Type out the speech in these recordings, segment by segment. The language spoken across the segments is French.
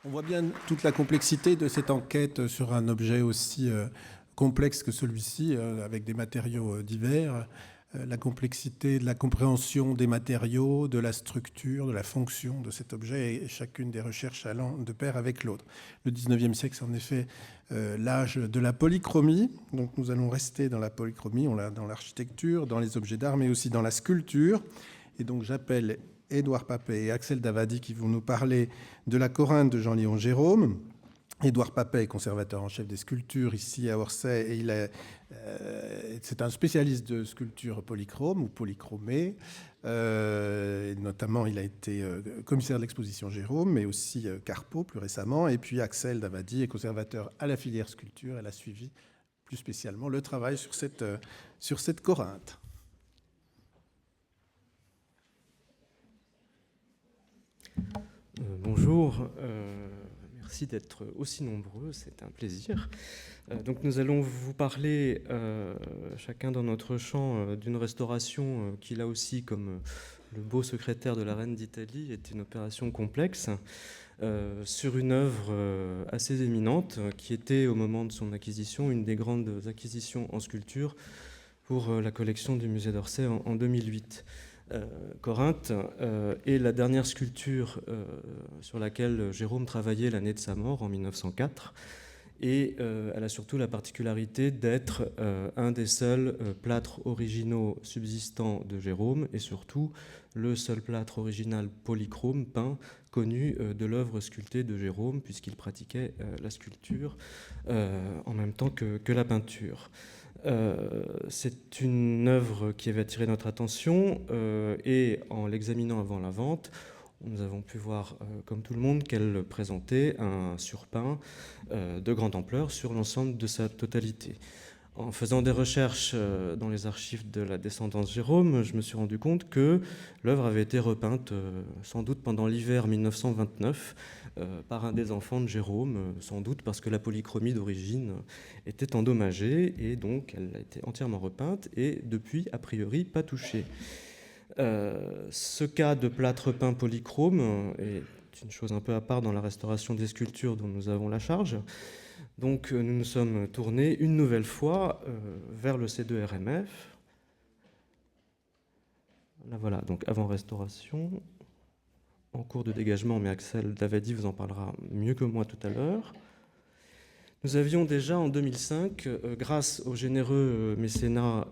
On voit bien toute la complexité de cette enquête sur un objet aussi complexe que celui-ci, avec des matériaux divers, la complexité de la compréhension des matériaux, de la structure, de la fonction de cet objet, et chacune des recherches allant de pair avec l'autre. Le 19e siècle, c'est en effet l'âge de la polychromie, donc nous allons rester dans la polychromie, on l'a dans l'architecture, dans les objets d'art, mais aussi dans la sculpture. Et donc j'appelle Édouard Papet et Axel Davady qui vont nous parler de la Corinthe de Jean-Léon Gérôme. Édouard Papet est conservateur en chef des sculptures ici à Orsay et c'est un spécialiste de sculpture polychrome ou polychromée. Notamment, il a été commissaire de l'exposition Gérôme, mais aussi Carpeaux plus récemment. Et puis Axel Davady est conservateur à la filière sculpture. Elle a suivi plus spécialement le travail sur cette Corinthe. Bonjour, merci d'être aussi nombreux, c'est un plaisir. Donc nous allons vous parler, chacun dans notre champ, d'une restauration qui là aussi, comme le beau secrétaire de la reine d'Italie, est une opération complexe, sur une œuvre assez éminente, qui était au moment de son acquisition une des grandes acquisitions en sculpture pour la collection du musée d'Orsay en 2008. Corinthe est la dernière sculpture sur laquelle Gérôme travaillait l'année de sa mort, en 1904, et elle a surtout la particularité d'être un des seuls plâtres originaux subsistants de Gérôme, et surtout le seul plâtre original polychrome peint connu de l'œuvre sculptée de Gérôme, puisqu'il pratiquait la sculpture en même temps que la peinture. C'est une œuvre qui avait attiré notre attention et en l'examinant avant la vente, nous avons pu voir, comme tout le monde, qu'elle présentait un surpeint de grande ampleur sur l'ensemble de sa totalité. En faisant des recherches dans les archives de la descendance Gérôme, je me suis rendu compte que l'œuvre avait été repeinte sans doute pendant l'hiver 1929 par un des enfants de Jérôme, sans doute parce que la polychromie d'origine était endommagée, et donc elle a été entièrement repeinte et depuis, a priori, pas touchée. Ce cas de plâtre peint polychrome est une chose un peu à part dans la restauration des sculptures dont nous avons la charge. Donc nous nous sommes tournés une nouvelle fois vers le C2RMF. Là voilà, donc avant restauration, en cours de dégagement, mais Axel Davady vous en parlera mieux que moi tout à l'heure. Nous avions déjà en 2005, grâce au généreux mécénat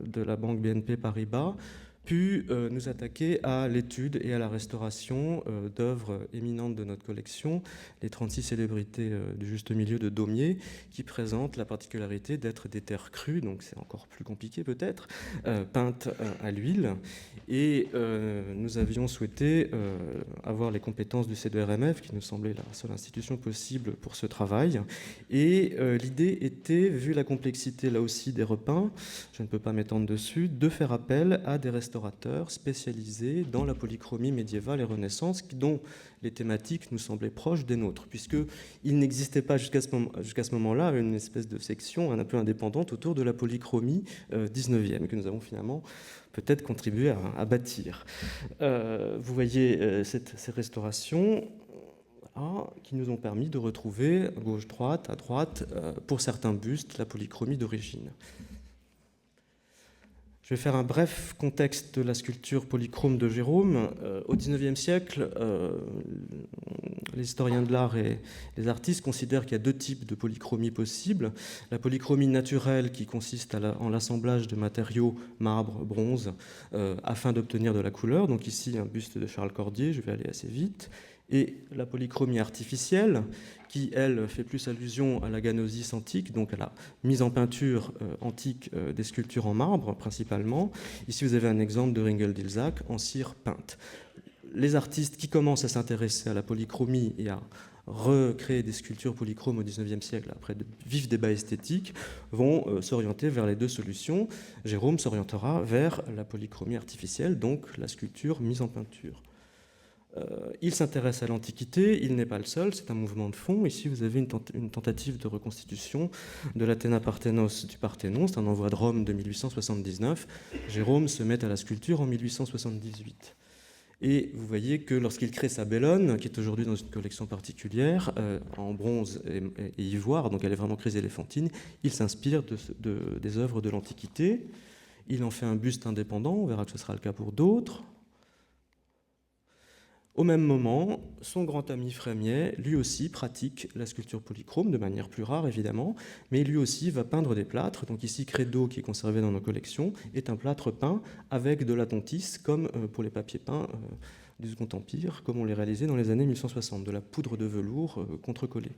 de la banque BNP Paribas, pu nous attaquer à l'étude et à la restauration d'œuvres éminentes de notre collection, les 36 célébrités du juste milieu de Daumier, qui présentent la particularité d'être des terres crues, donc c'est encore plus compliqué peut-être, peintes à l'huile. Et nous avions souhaité avoir les compétences du C2RMF, qui nous semblait la seule institution possible pour ce travail. Et l'idée était, vu la complexité là aussi des repeints, je ne peux pas m'étendre dessus, de faire appel à des restaurateurs spécialisés dans la polychromie médiévale et Renaissance, dont les thématiques nous semblaient proches des nôtres, puisqu'il n'existait pas jusqu'à ce moment-là une espèce de section un peu indépendante autour de la polychromie 19e, que nous avons finalement peut-être contribué à bâtir. Vous voyez ces restaurations qui nous ont permis de retrouver gauche-droite, à droite, pour certains bustes, la polychromie d'origine. Je vais faire un bref contexte de la sculpture polychrome de Gérôme. Au XIXe siècle, les historiens de l'art et les artistes considèrent qu'il y a deux types de polychromie possibles. La polychromie naturelle, qui consiste en l'assemblage de matériaux, marbre, bronze, afin d'obtenir de la couleur. Donc ici, un buste de Charles Cordier, je vais aller assez vite. Et la polychromie artificielle, qui, elle, fait plus allusion à la ganosis antique, donc à la mise en peinture antique des sculptures en marbre, principalement. Ici, vous avez un exemple de Ringel-Dilzach en cire peinte. Les artistes qui commencent à s'intéresser à la polychromie et à recréer des sculptures polychromes au XIXe siècle, après de vifs débats esthétiques, vont s'orienter vers les deux solutions. Gérôme s'orientera vers la polychromie artificielle, donc la sculpture mise en peinture. Il s'intéresse à l'Antiquité, il n'est pas le seul, c'est un mouvement de fond. Ici, vous avez une tentative de reconstitution de l'Athéna Parthénos du Parthénon, c'est un envoi de Rome de 1879. Jérôme se met à la sculpture en 1878. Et vous voyez que lorsqu'il crée sa bellone, qui est aujourd'hui dans une collection particulière, en bronze et ivoire, donc elle est vraiment chryséléphantine, il s'inspire des œuvres de l'Antiquité. Il en fait un buste indépendant, on verra que ce sera le cas pour d'autres. Au même moment, son grand ami Frémiet, lui aussi, pratique la sculpture polychrome, de manière plus rare évidemment, mais lui aussi va peindre des plâtres. Donc ici, Credo, qui est conservé dans nos collections, est un plâtre peint avec de l'atontis, comme pour les papiers peints du Second Empire, comme on les réalisait dans les années 1160, de la poudre de velours contrecollée.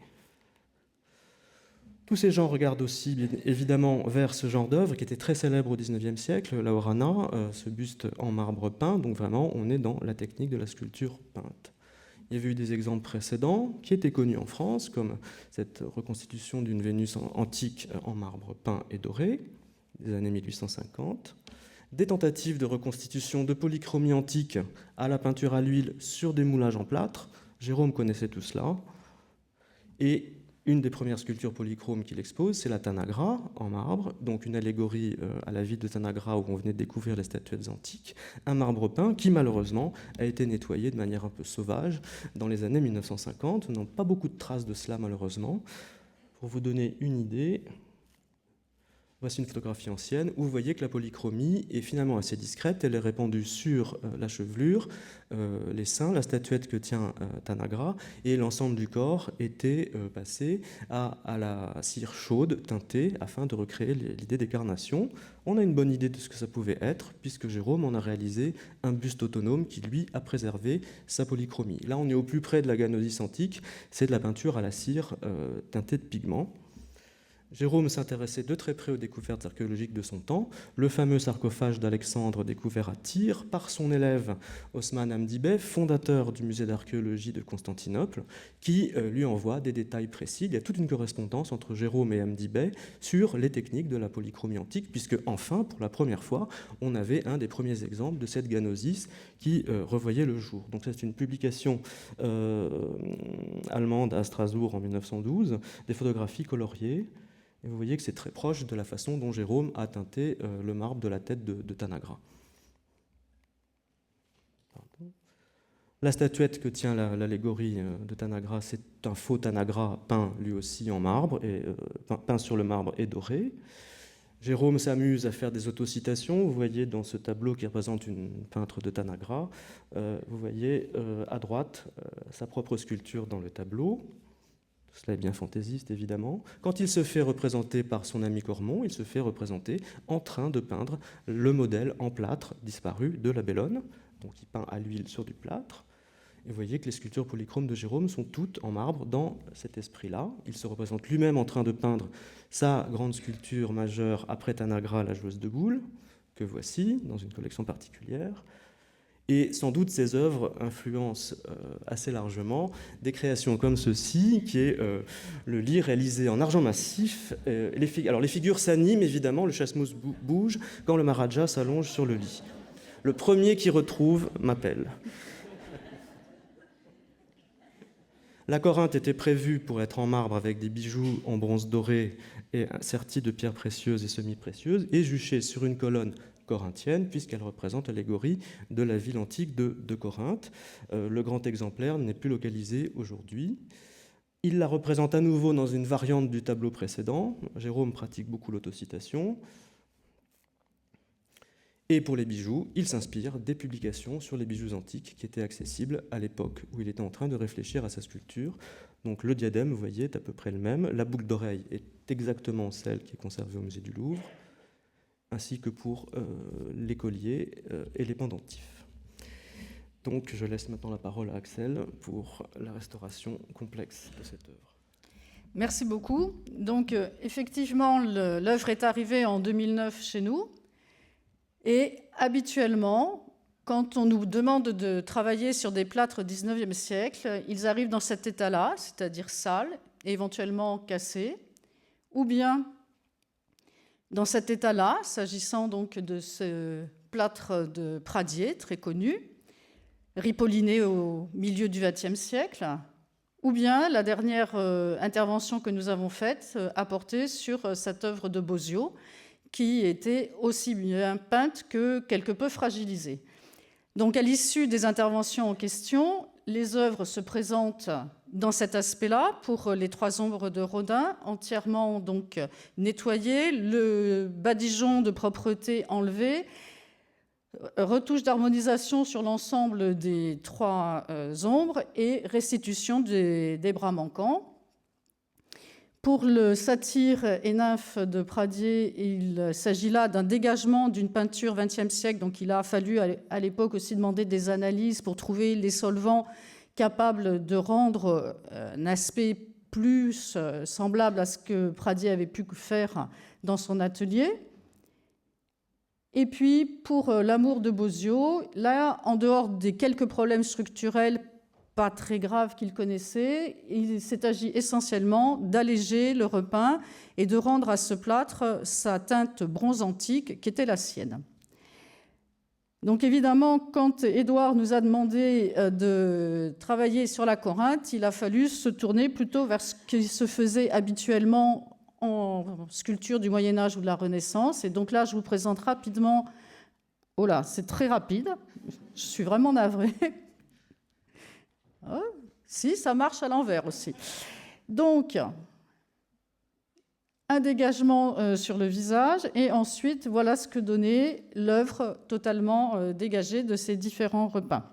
Tous ces gens regardent aussi, bien évidemment, vers ce genre d'œuvre qui était très célèbre au XIXe siècle, la Orana, ce buste en marbre peint. Donc vraiment, on est dans la technique de la sculpture peinte. Il y avait eu des exemples précédents qui étaient connus en France, comme cette reconstitution d'une Vénus antique en marbre peint et doré, des années 1850. Des tentatives de reconstitution de polychromie antique à la peinture à l'huile sur des moulages en plâtre. Jérôme connaissait tout cela. Et une des premières sculptures polychromes qu'il expose, c'est la Tanagra en marbre, donc une allégorie à la ville de Tanagra où on venait de découvrir les statuettes antiques, un marbre peint qui malheureusement a été nettoyé de manière un peu sauvage dans les années 1950. On n'a pas beaucoup de traces de cela malheureusement. Pour vous donner une idée, voici une photographie ancienne où vous voyez que la polychromie est finalement assez discrète. Elle est répandue sur la chevelure, les seins, la statuette que tient Tanagra, et l'ensemble du corps était passé à la cire chaude teintée afin de recréer l'idée des carnations. On a une bonne idée de ce que ça pouvait être, puisque Jérôme en a réalisé un buste autonome qui, lui, a préservé sa polychromie. Là, on est au plus près de la ganosis antique, c'est de la peinture à la cire teintée de pigments. Jérôme s'intéressait de très près aux découvertes archéologiques de son temps, le fameux sarcophage d'Alexandre découvert à Tyr par son élève Osman Hamdi Bey, fondateur du musée d'archéologie de Constantinople, qui lui envoie des détails précis. Il y a toute une correspondance entre Jérôme et Hamdi Bey sur les techniques de la polychromie antique, puisque enfin, pour la première fois, on avait un des premiers exemples de cette ganosis qui revoyait le jour. Donc c'est une publication allemande à Strasbourg en 1912, des photographies coloriées. Et vous voyez que c'est très proche de la façon dont Jérôme a teinté le marbre de la tête de Tanagra. Pardon. La statuette que tient l'allégorie de Tanagra, c'est un faux Tanagra peint lui aussi en marbre, et, peint sur le marbre et doré. Jérôme s'amuse à faire des autocitations. Vous voyez dans ce tableau qui représente une peintre de Tanagra, vous voyez à droite sa propre sculpture dans le tableau. Cela est bien fantaisiste, évidemment. Quand il se fait représenter par son ami Cormon, il se fait représenter en train de peindre le modèle en plâtre disparu de la bellone. Donc il peint à l'huile sur du plâtre. Et vous voyez que les sculptures polychromes de Jérôme sont toutes en marbre dans cet esprit-là. Il se représente lui-même en train de peindre sa grande sculpture majeure après Tanagra, la joueuse de boules, que voici dans une collection particulière. Et sans doute, ces œuvres influencent assez largement des créations comme ceci, qui est le lit réalisé en argent massif. Alors, les figures s'animent, évidemment, le chasse-mousse bouge quand le Maharaja s'allonge sur le lit. Le premier qui retrouve m'appelle. La Corinthe était prévue pour être en marbre avec des bijoux en bronze doré et sertis de pierres précieuses et semi-précieuses, et juchée sur une colonne corinthienne, puisqu'elle représente l'allégorie de la ville antique de Corinthe. Le grand exemplaire n'est plus localisé aujourd'hui. Il la représente à nouveau dans une variante du tableau précédent. Jérôme pratique beaucoup l'autocitation. Et pour les bijoux, il s'inspire des publications sur les bijoux antiques qui étaient accessibles à l'époque où il était en train de réfléchir à sa sculpture. Donc le diadème, vous voyez, est à peu près le même. La boucle d'oreille est exactement celle qui est conservée au musée du Louvre, ainsi que pour les colliers et les pendentifs. Donc je laisse maintenant la parole à Axel pour la restauration complexe de cette œuvre. Merci beaucoup. Donc effectivement, l'œuvre est arrivée en 2009 chez nous. Et habituellement, quand on nous demande de travailler sur des plâtres du XIXe siècle, ils arrivent dans cet état-là, c'est-à-dire sales et éventuellement cassés, ou bien dans cet état-là, s'agissant donc de ce plâtre de Pradier, très connu, ripolliné au milieu du XXe siècle, ou bien la dernière intervention que nous avons faite a porté sur cette œuvre de Bosio, qui était aussi bien peinte que quelque peu fragilisée. Donc, à l'issue des interventions en question, les œuvres se présentent dans cet aspect-là pour les 3 ombres de Rodin, entièrement donc nettoyées, le badigeon de propreté enlevé, retouche d'harmonisation sur l'ensemble des 3 ombres et restitution des bras manquants. Pour le satyre et nymphe de Pradier, il s'agit là d'un dégagement d'une peinture XXe siècle, donc il a fallu à l'époque aussi demander des analyses pour trouver les solvants capables de rendre un aspect plus semblable à ce que Pradier avait pu faire dans son atelier. Et puis, pour l'amour de Bosio, là, en dehors des quelques problèmes structurels pas très graves qu'il connaissait, il s'est agi essentiellement d'alléger le repeint et de rendre à ce plâtre sa teinte bronze antique qui était la sienne. Donc évidemment, quand Édouard nous a demandé de travailler sur la Corinthe, il a fallu se tourner plutôt vers ce qui se faisait habituellement en sculpture du Moyen-Âge ou de la Renaissance. Et donc là, je vous présente rapidement... Oh là, c'est très rapide. Je suis vraiment navrée. Oh, si, ça marche à l'envers aussi. Donc, un dégagement sur le visage. Et ensuite, voilà ce que donnait l'œuvre totalement dégagée de ces différents repeints.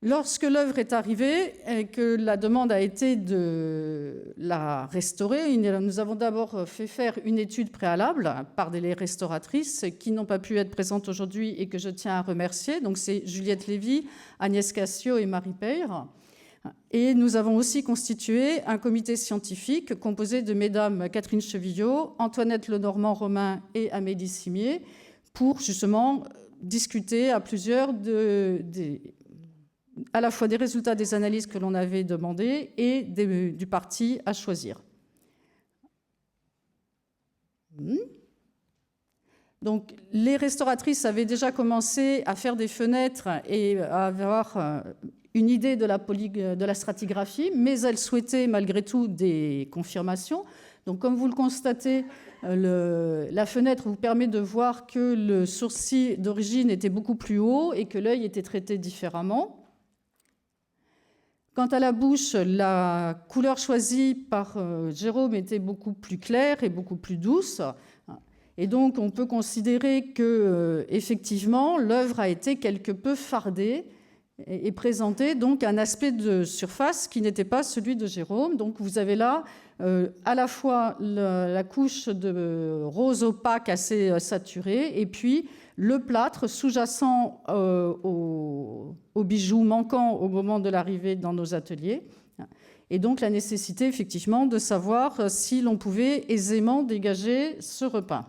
Lorsque l'œuvre est arrivée et que la demande a été de la restaurer, nous avons d'abord fait faire une étude préalable par des restauratrices qui n'ont pas pu être présentes aujourd'hui et que je tiens à remercier. Donc c'est Juliette Lévy, Agnès Cassio et Marie Peyre. Et nous avons aussi constitué un comité scientifique composé de mesdames Catherine Chevillot, Antoinette Lenormand-Romain et Amélie Cimier pour justement discuter à plusieurs à la fois des résultats des analyses que l'on avait demandées et du parti à choisir. Donc, les restauratrices avaient déjà commencé à faire des fenêtres et à avoir une idée de la stratigraphie, mais elles souhaitaient malgré tout des confirmations. Donc, comme vous le constatez, la fenêtre vous permet de voir que le sourcil d'origine était beaucoup plus haut et que l'œil était traité différemment. Quant à la bouche, la couleur choisie par Jérôme était beaucoup plus claire et beaucoup plus douce. Et donc, on peut considérer que, effectivement, l'œuvre a été quelque peu fardée et présentait donc un aspect de surface qui n'était pas celui de Jérôme. Donc, vous avez là à la fois la couche de rose opaque assez saturée et puis le plâtre sous-jacent aux bijoux manquants au moment de l'arrivée dans nos ateliers. Et donc la nécessité effectivement de savoir si l'on pouvait aisément dégager ce repeint.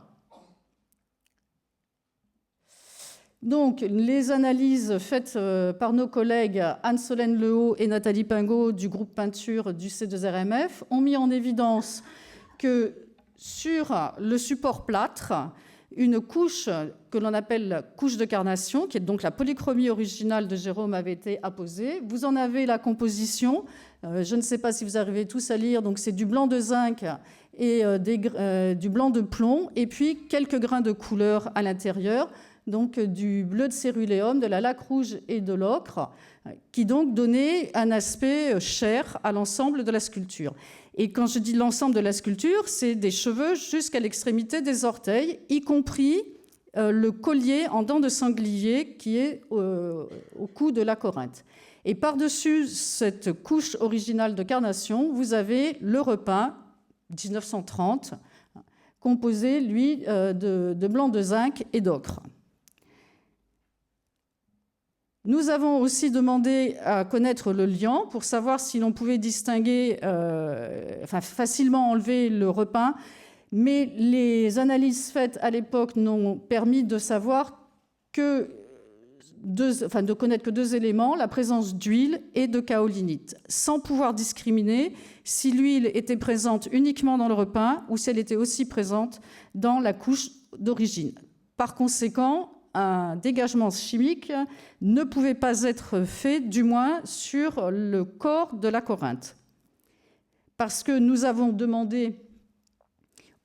Donc les analyses faites par nos collègues Anne-Solène Lehaut et Nathalie Pingot du groupe peinture du C2RMF ont mis en évidence que sur le support plâtre, une couche que l'on appelle couche de carnation, qui est donc la polychromie originale de Jérôme, avait été apposée. Vous en avez la composition. Je ne sais pas si vous arrivez tous à lire. Donc c'est du blanc de zinc et du blanc de plomb, et puis quelques grains de couleur à l'intérieur. Donc du bleu de céruléum, de la laque rouge et de l'ocre, qui donc donnait un aspect chair à l'ensemble de la sculpture. Et quand je dis l'ensemble de la sculpture, c'est des cheveux jusqu'à l'extrémité des orteils, y compris le collier en dents de sanglier qui est au cou de la Corinthe. Et par-dessus cette couche originale de carnation, vous avez le repeint 1930, composé, lui, de blanc de zinc et d'ocre. Nous avons aussi demandé à connaître le liant pour savoir si l'on pouvait distinguer, facilement enlever le repeint, mais les analyses faites à l'époque n'ont permis de savoir de connaître que 2 éléments, la présence d'huile et de kaolinite, sans pouvoir discriminer si l'huile était présente uniquement dans le repeint ou si elle était aussi présente dans la couche d'origine. Par conséquent, un dégagement chimique ne pouvait pas être fait, du moins sur le corps de la Corinthe. Parce que nous avons demandé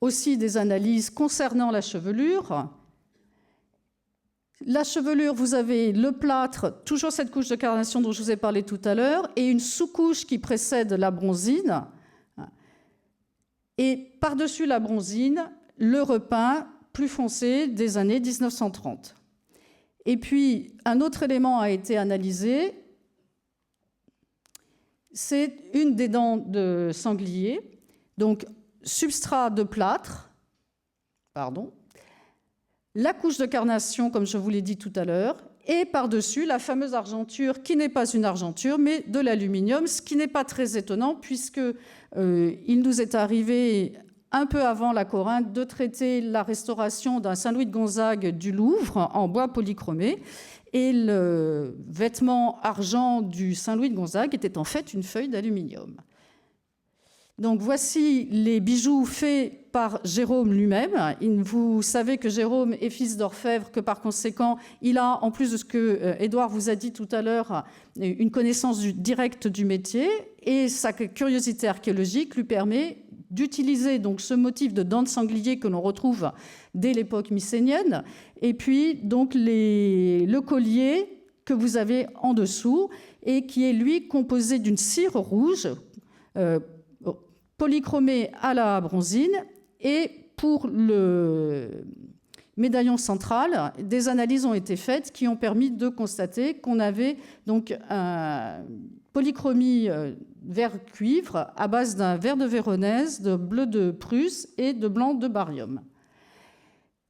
aussi des analyses concernant la chevelure. La chevelure, vous avez le plâtre, toujours cette couche de carnation dont je vous ai parlé tout à l'heure, et une sous-couche qui précède la bronzine. Et par-dessus la bronzine, le repeint plus foncé des années 1930. Et puis, un autre élément a été analysé, c'est une des dents de sanglier, donc substrat de plâtre, la couche de carnation, comme je vous l'ai dit tout à l'heure, et par-dessus la fameuse argenture, qui n'est pas une argenture, mais de l'aluminium, ce qui n'est pas très étonnant, puisque il nous est arrivé, un peu avant la Corinthe, de traiter la restauration d'un Saint-Louis de Gonzague du Louvre en bois polychromé, et le vêtement argent du Saint-Louis de Gonzague était en fait une feuille d'aluminium. Donc voici les bijoux faits par Jérôme lui-même. Vous savez que Jérôme est fils d'orfèvre, que par conséquent, il a, en plus de ce que Édouard vous a dit tout à l'heure, une connaissance directe du métier, et sa curiosité archéologique lui permet d'utiliser donc ce motif de dents de sanglier que l'on retrouve dès l'époque mycénienne, et puis donc le collier que vous avez en dessous, et qui est lui composé d'une cire rouge, polychromé à la bronzine, et pour le médaillon central, des analyses ont été faites qui ont permis de constater qu'on avait donc une polychromie vert cuivre à base d'un vert de Véronèse, de bleu de Prusse et de blanc de barium.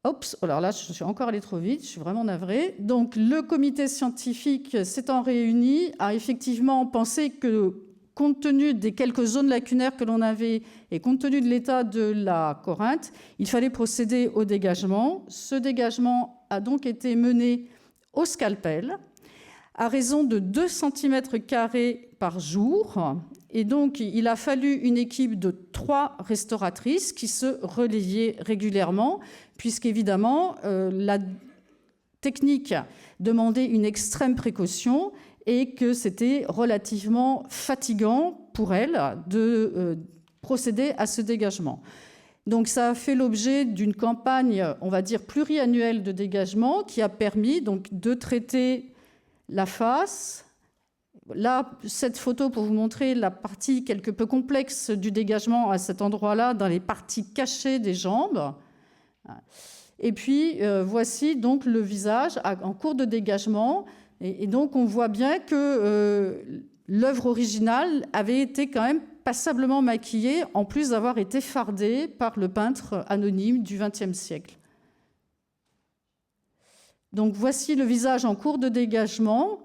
Oups, alors là, je suis encore allée trop vite, je suis vraiment navrée. Donc, le comité scientifique s'étant réuni a effectivement pensé que, compte tenu des quelques zones lacunaires que l'on avait et compte tenu de l'état de la Corinthe, il fallait procéder au dégagement. Ce dégagement a donc été mené au scalpel à raison de 2 cm² par jour. Et donc, il a fallu une équipe de 3 restauratrices qui se relayaient régulièrement, puisqu'évidemment, la technique demandait une extrême précaution et que c'était relativement fatigant pour elles de procéder à ce dégagement. Donc ça a fait l'objet d'une campagne, on va dire, pluriannuelle de dégagement qui a permis donc de traiter la face. Là, cette photo pour vous montrer la partie quelque peu complexe du dégagement à cet endroit-là, dans les parties cachées des jambes. Et puis, voici donc le visage en cours de dégagement. Et donc, on voit bien que l'œuvre originale avait été quand même passablement maquillée, en plus d'avoir été fardée par le peintre anonyme du XXe siècle. Donc, voici le visage en cours de dégagement.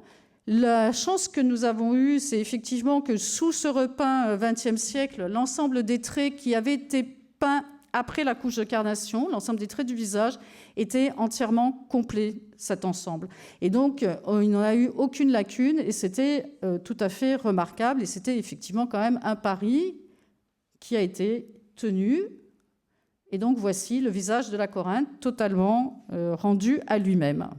La chance que nous avons eue, c'est effectivement que sous ce repeint XXe siècle, l'ensemble des traits qui avaient été peints après la couche de carnation, l'ensemble des traits du visage, était entièrement complet, cet ensemble. Et donc, il n'en a eu aucune lacune, et c'était tout à fait remarquable, et c'était effectivement quand même un pari qui a été tenu. Et donc, voici le visage de la Corinthe totalement rendu à lui-même.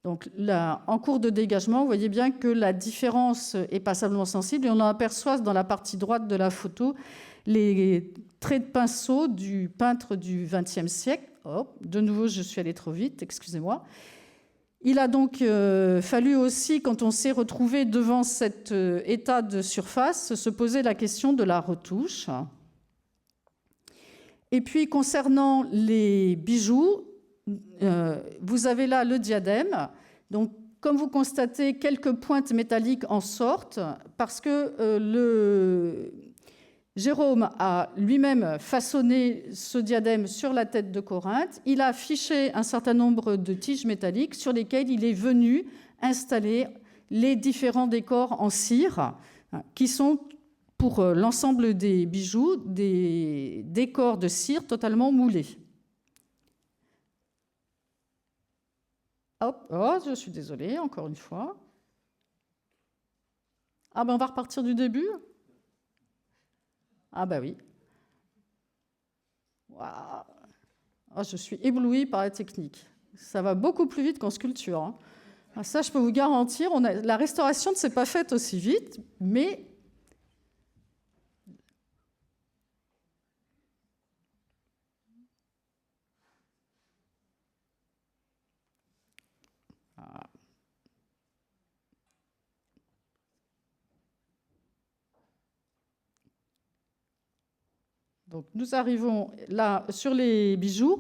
Donc là, en cours de dégagement, vous voyez bien que la différence est passablement sensible, et on en aperçoit dans la partie droite de la photo les traits de pinceau du peintre du XXe siècle. Oh, de nouveau, je suis allée trop vite, excusez-moi. Il a donc fallu aussi, quand on s'est retrouvé devant cet état de surface, se poser la question de la retouche. Et puis, concernant les bijoux, vous avez là le diadème. Donc, comme vous constatez, quelques pointes métalliques en sortent parce que Jérôme a lui-même façonné ce diadème sur la tête de Corinthe. Il a affiché un certain nombre de tiges métalliques sur lesquelles il est venu installer les différents décors en cire qui sont, pour l'ensemble des bijoux, des décors de cire totalement moulés. Hop, oh, je suis désolée, encore une fois. Ah ben on va repartir du début. Ah ben oui. Wow. Oh, je suis éblouie par la technique. Ça va beaucoup plus vite qu'en sculpture. Hein. Ah, ça, je peux vous garantir, la restauration ne s'est pas faite aussi vite, mais... Donc, nous arrivons là sur les bijoux.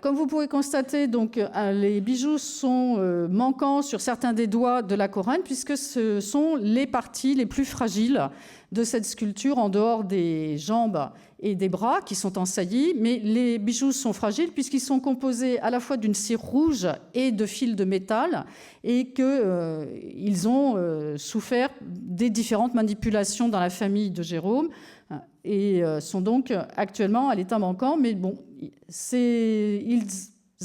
Comme vous pouvez constater, donc, les bijoux sont manquants sur certains des doigts de la couronne, puisque ce sont les parties les plus fragiles de cette sculpture, en dehors des jambes et des bras qui sont en saillie. Mais les bijoux sont fragiles puisqu'ils sont composés à la fois d'une cire rouge et de fils de métal, et qu'ils ont souffert des différentes manipulations dans la famille de Jérôme, et sont donc actuellement à l'état manquant. Mais bon, ils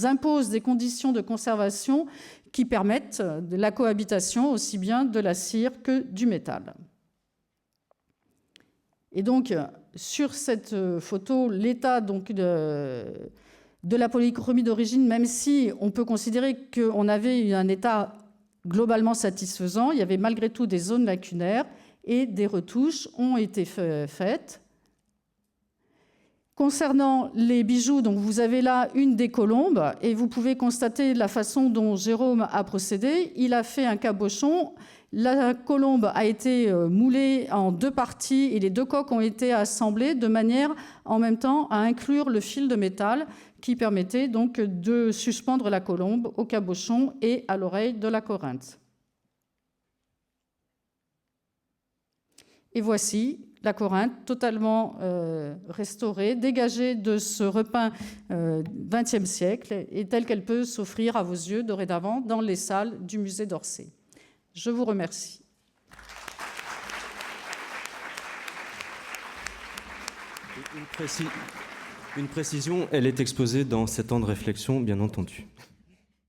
imposent des conditions de conservation qui permettent de la cohabitation aussi bien de la cire que du métal. Et donc, sur cette photo, l'état donc de la polychromie d'origine, même si on peut considérer qu'on avait un état globalement satisfaisant, il y avait malgré tout des zones lacunaires et des retouches ont été faites. Concernant les bijoux, donc vous avez là une des colombes et vous pouvez constater la façon dont Jérôme a procédé. Il a fait un cabochon. La colombe a été moulée en 2 parties et les 2 coques ont été assemblées de manière en même temps à inclure le fil de métal qui permettait donc de suspendre la colombe au cabochon et à l'oreille de la Corinthe. Et voici la Corinthe totalement restaurée, dégagée de ce repeint XXe siècle et telle qu'elle peut s'offrir à vos yeux dorénavant dans les salles du musée d'Orsay. Je vous remercie. Une précision, elle est exposée dans 7 ans de réflexion, bien entendu.